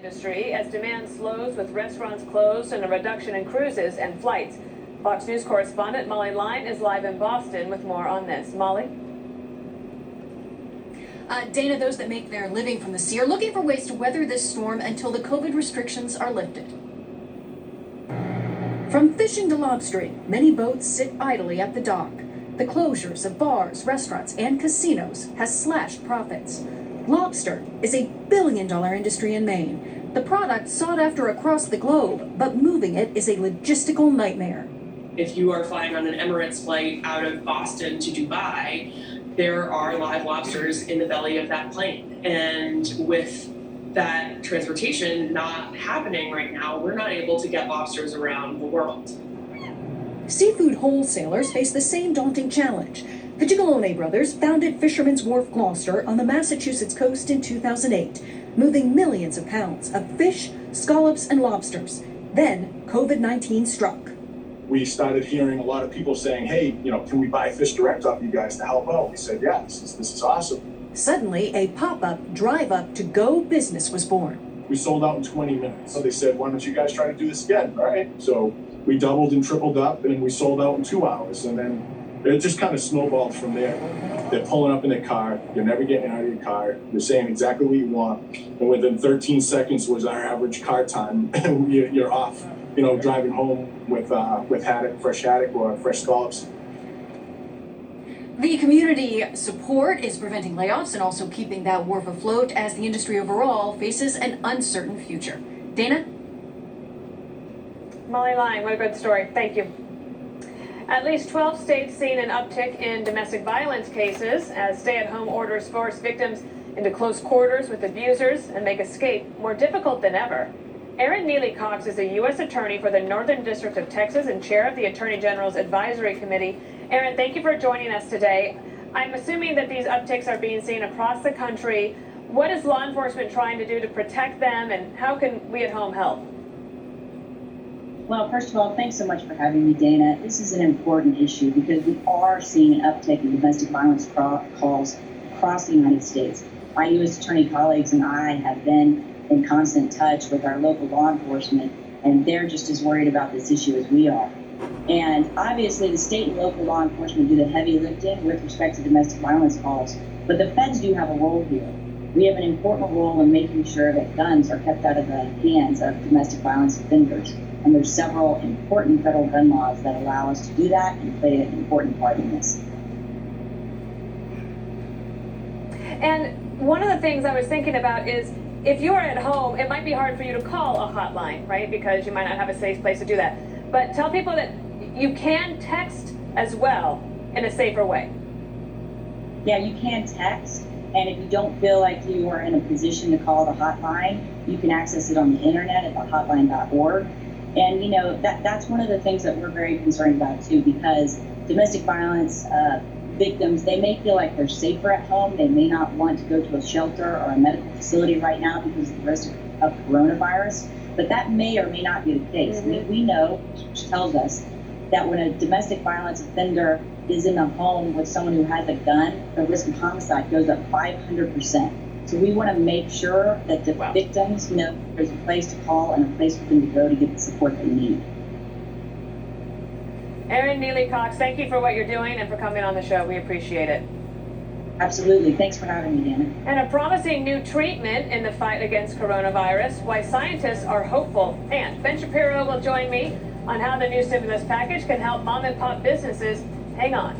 industry as demand slows with restaurants closed and a reduction in cruises and flights. Fox News correspondent Molly Line is live in Boston with more on this. Molly? Dana, those that make their living from the sea are looking for ways to weather this storm until the COVID restrictions are lifted. From fishing to lobstering, many boats sit idly at the dock. The closures of bars, restaurants, and casinos has slashed profits. Lobster is a billion-dollar industry in Maine. The product sought after across the globe, but moving it is a logistical nightmare. If you are flying on an Emirates flight out of Boston to Dubai, there are live lobsters in the belly of that plane. And with that transportation not happening right now, we're not able to get lobsters around the world. Seafood wholesalers face the same daunting challenge. The Gigalone brothers founded Fisherman's Wharf Gloucester on the Massachusetts coast in 2008, moving millions of pounds of fish, scallops, and lobsters. Then COVID-19 struck. We started hearing a lot of people saying, hey, can we buy fish direct off you guys to help out? We said, yeah, this is awesome. Suddenly, a pop-up, drive-up to go business was born. We sold out in 20 minutes. So they said, why don't you guys try to do this again? All right. So we doubled and tripled up and we sold out in 2 hours. And then it just kind of snowballed from there. They're pulling up in their car. You're never getting out of your car. You're saying exactly what you want. And within 13 seconds was our average car time. And you're off, driving home with haddock, fresh haddock or fresh scallops. The community support is preventing layoffs and also keeping that wharf afloat as the industry overall faces an uncertain future. Dana? Molly Line, what a good story. Thank you. At least 12 states seen an uptick in domestic violence cases as stay-at-home orders force victims into close quarters with abusers and make escape more difficult than ever. Erin Neely Cox is a U.S. attorney for the Northern District of Texas and chair of the Attorney General's Advisory Committee. Erin, thank you for joining us today. I'm assuming that these upticks are being seen across the country. What is law enforcement trying to do to protect them, and how can we at home help? Well, first of all, thanks so much for having me, Dana. This is an important issue because we are seeing an uptick in domestic violence calls across the United States. My U.S. attorney colleagues and I have been in constant touch with our local law enforcement, and they're just as worried about this issue as we are. And obviously, the state and local law enforcement do the heavy lifting with respect to domestic violence calls, but the feds do have a role here. We have an important role in making sure that guns are kept out of the hands of domestic violence offenders. And there's several important federal gun laws that allow us to do that and play an important part in this. And one of the things I was thinking about is if you're at home, it might be hard for you to call a hotline, right? Because you might not have a safe place to do that. But tell people that you can text as well in a safer way. Yeah, you can text. And if you don't feel like you are in a position to call the hotline, you can access it on the internet at thehotline.org. And, that's one of the things that we're very concerned about, too, because domestic violence victims, they may feel like they're safer at home. They may not want to go to a shelter or a medical facility right now because of the risk of coronavirus. But that may or may not be the case. Mm-hmm. We know, which tells us that when a domestic violence offender is in the home with someone who has a gun, the risk of homicide goes up 500%. So we want to make sure that the victims know there's a place to call and a place for them to go to get the support they need. Erin Neely Cox, thank you for what you're doing and for coming on the show. We appreciate it. Absolutely. Thanks for having me, Dana. And a promising new treatment in the fight against coronavirus, why scientists are hopeful. And Ben Shapiro will join me on how the new stimulus package can help mom and pop businesses. Hang on.